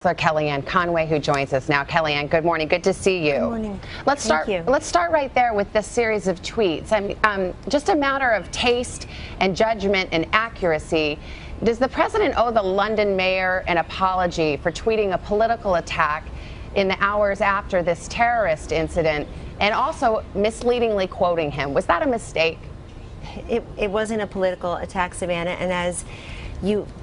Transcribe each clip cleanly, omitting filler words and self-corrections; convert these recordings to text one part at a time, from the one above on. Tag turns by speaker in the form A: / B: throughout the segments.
A: Kellyanne Conway, who joins us now. Kellyanne, good morning. Good to see you.
B: Good morning.
A: Let's start right there with this series of tweets. Just a matter of taste and judgment and accuracy. Does the president owe the London mayor an apology for tweeting a political attack in the hours after this terrorist incident and also misleadingly quoting him? Was that a mistake?
B: It wasn't a political attack, Savannah, and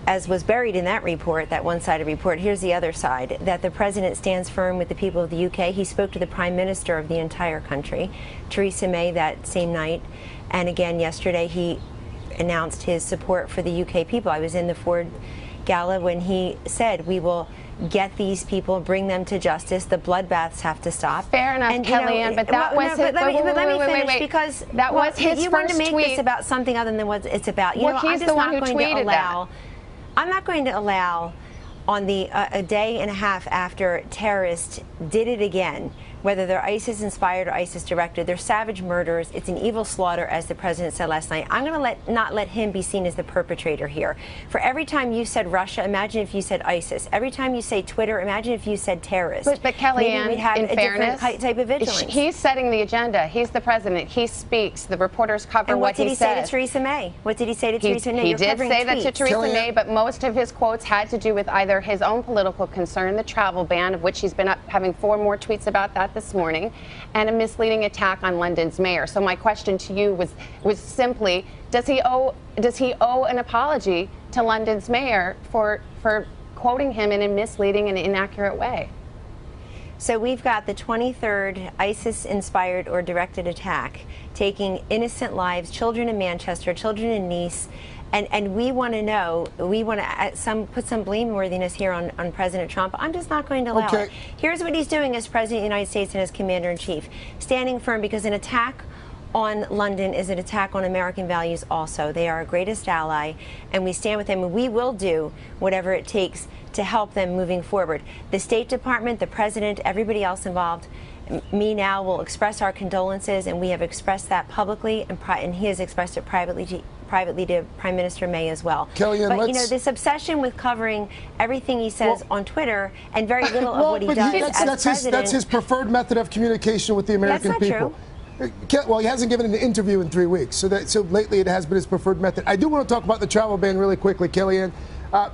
B: as was buried in that report, that one-sided report, here's the other side, that the president stands firm with the people of the UK. He spoke to the prime minister of the entire country, Theresa May, that same night, and again yesterday he announced his support for the UK people. I was in the Ford Gala when he said, we will get these people, bring them to justice. The bloodbaths have to stop.
A: Fair enough, and, Kellyanne, but that was his.
B: Let me finish, because
A: that was his
B: you
A: first
B: wanted to make
A: tweet.
B: This about something other than what it's about.
A: He's the one who tweeted that.
B: I'm not going to allow, on the a day and a half after terrorists did it again, whether they're ISIS-inspired or ISIS-directed, they're savage murders. It's an evil slaughter, as the president said last night. I'm going to not let him be seen as the perpetrator here. For every time you said Russia, imagine if you said ISIS. Every time you say Twitter, imagine if you said terrorist.
A: But Kellyanne,
B: we'd have
A: in
B: a
A: fairness,
B: different type of vigilance.
A: He's setting the agenda. He's the president. He speaks. The reporters cover
B: and
A: what he says.
B: What did he say to Theresa May? What did he say to Theresa May?
A: He did say that to Theresa May, but most of his quotes had to do with either his own political concern, the travel ban, of which he's been having 4 more tweets about that this morning, and a misleading attack on London's mayor. So my question to you was simply, does he owe an apology to London's mayor for quoting him in a misleading and inaccurate way?
B: So we've got the 23rd ISIS-inspired or directed attack, taking innocent lives, children in Manchester, children in Nice, and we want to know, we want to put some blameworthiness here on President Trump. I'm just not going to allow it. Here's what he's doing as President of the United States and as Commander-in-Chief, standing firm, because an attack on London is an attack on American values also. They are our greatest ally, and we stand with them, and we will do whatever it takes to help them moving forward. The State Department, the President, everybody else involved, me now, will express our condolences, and we have expressed that publicly, and he has expressed it privately to Prime Minister May as well.
C: Kellyanne,
B: but you know, this obsession with covering everything he says on Twitter and very little of what he does as president.
C: That's his preferred method of communication with the American people.
B: That's not true.
C: Well, he hasn't given an interview in 3 weeks, so lately it has been his preferred method. I do want to talk about the travel ban really quickly, Kellyanne,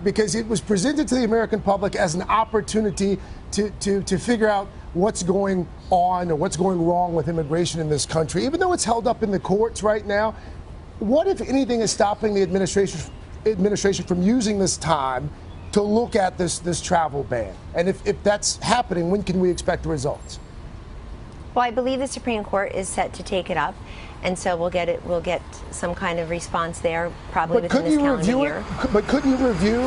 C: because it was presented to the American public as an opportunity to figure out what's going on or what's going wrong with immigration in this country. Even though it's held up in the courts right now, what, if anything, is stopping the administration from using this time to look at this travel ban? And if that's happening, when can we expect the results?
B: Well, I believe the Supreme Court is set to take it up, and so we'll get some kind of response there probably within this calendar year.
C: But couldn't you review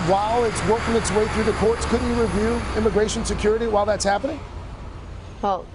C: while it's working its way through the courts? Couldn't you review immigration security while that's happening?
B: Well,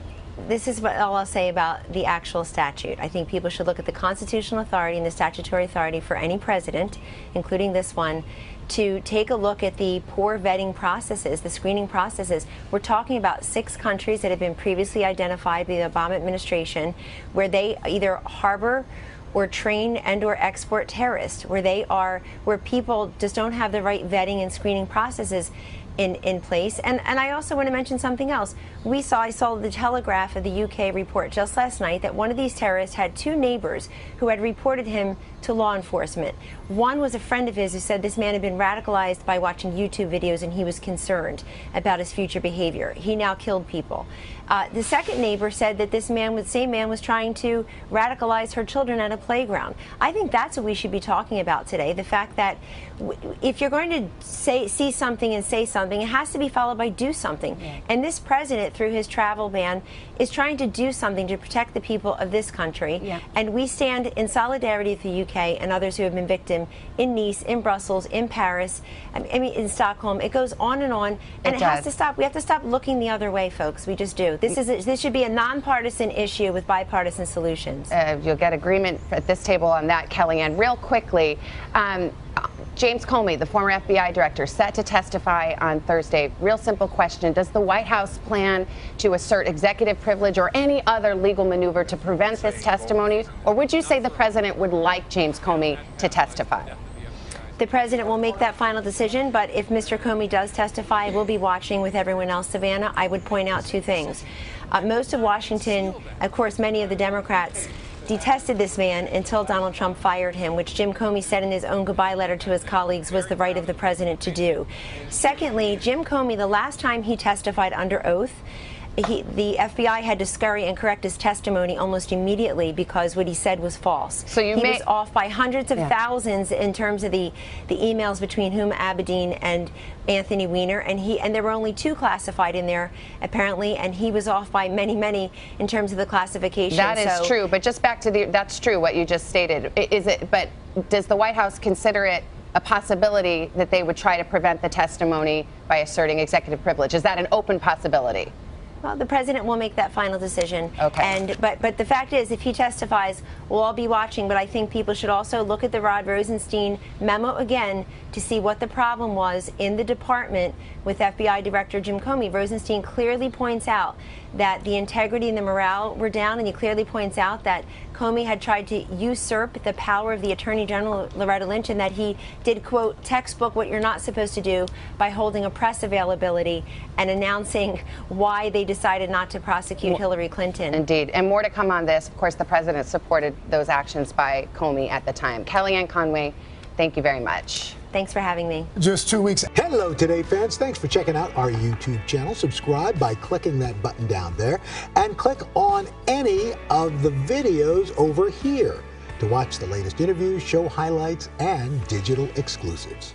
B: this is what all I'll say about the actual statute. I think people should look at the constitutional authority and the statutory authority for any president, including this one, to take a look at the poor vetting processes, the screening processes. We're talking about 6 countries that have been previously identified by the Obama administration where they either harbor or train and or export terrorists, where people just don't have the right vetting and screening processes in place. And I also want to mention something else. I saw the Telegraph of the UK report just last night that one of these terrorists had 2 neighbors who had reported him to law enforcement. One was a friend of his who said this man had been radicalized by watching YouTube videos and he was concerned about his future behavior. He now killed people. The second neighbor said that this same man was trying to radicalize her children at a playground. I think that's what we should be talking about today, the fact that if you're going to see something and say something, it has to be followed by do something. Yeah. And this president, through his travel ban, is trying to do something to protect the people of this country. Yeah. And we stand in solidarity with the UK and others who have been victim in Nice, in Brussels, in Paris, I mean in Stockholm. It goes on, and it has to stop. We have to stop looking the other way, folks. We just do. This should be a nonpartisan issue with bipartisan solutions.
A: You'll get agreement at this table on that, Kellyanne. Real quickly, James Comey, the former FBI director, set to testify on Thursday. Real simple question. Does the White House plan to assert executive privilege or any other legal maneuver to prevent this testimony? Or would you say the president would like James Comey to testify?
B: The president will make that final decision, but if Mr. Comey does testify, we'll be watching with everyone else, Savannah. I would point out two things. Most of Washington, of course, many of the Democrats detested this man until Donald Trump fired him, which Jim Comey said in his own goodbye letter to his colleagues was the right of the president to do. Secondly, Jim Comey, the last time he testified under oath, the FBI had to scurry and correct his testimony almost immediately because what he said was false.
A: So he
B: was off by hundreds of thousands in terms of the emails between Huma Abedin and Anthony Weiner, and there were only 2 classified in there apparently, and he was off by many in terms of the classification.
A: That is true, but just back to that's true what you just stated. But does the White House consider it a possibility that they would try to prevent the testimony by asserting executive privilege? Is that an open possibility?
B: Well, the president will make that final decision.
A: Okay.
B: But the fact is, if he testifies, we'll all be watching. But I think people should also look at the Rod Rosenstein memo again to see what the problem was in the department with FBI Director Jim Comey. Rosenstein clearly points out that the integrity and the morale were down, and he clearly points out that Comey had tried to usurp the power of the Attorney General Loretta Lynch, and that he did, quote, textbook what you're not supposed to do by holding a press availability and announcing why they decided not to prosecute Hillary Clinton.
A: Indeed. And more to come on this. Of course, the president supported those actions by Comey at the time. Kellyanne Conway, thank you very much.
B: Thanks for having me.
C: Just 2 weeks.
D: Hello, Today fans. Thanks for checking out our YouTube channel. Subscribe by clicking that button down there and click on any of the videos over here to watch the latest interviews, show highlights, and digital exclusives.